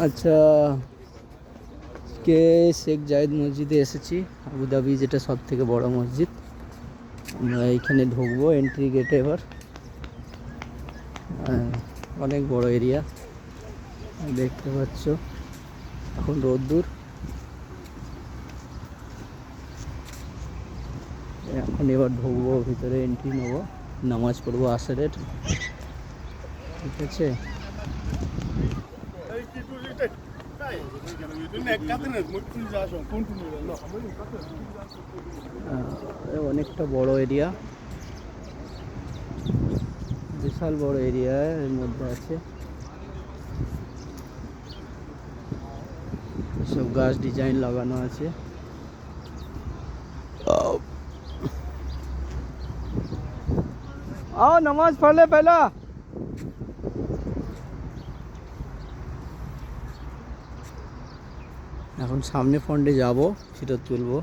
আচ্ছা, কে শেখ জায়েদ মসজিদে এসেছি, আবুধাবি, যেটা সব থেকে বড় মসজিদ। আমরা এইখানে ঢুকবো এন্ট্রি গেটে এবার। অনেক বড় এরিয়া দেখতে পাচ্ছ। এখন রোদ্দুর। এখন এবার ঢুকবো ভিতরে, এন্ট্রি নেবো, নামাজ পড়বো আসরের। ঠিক আছে, অনেকটা বড় এরিয়া, বিশাল বড় এরিয়া এর মধ্যে আছে। সব গাছ ডিজাইন লাগানো আছে। आओ नमाज पढ़ ले पहला। এখন সামনে ফন্ডে যাব, সেটা তুলবো।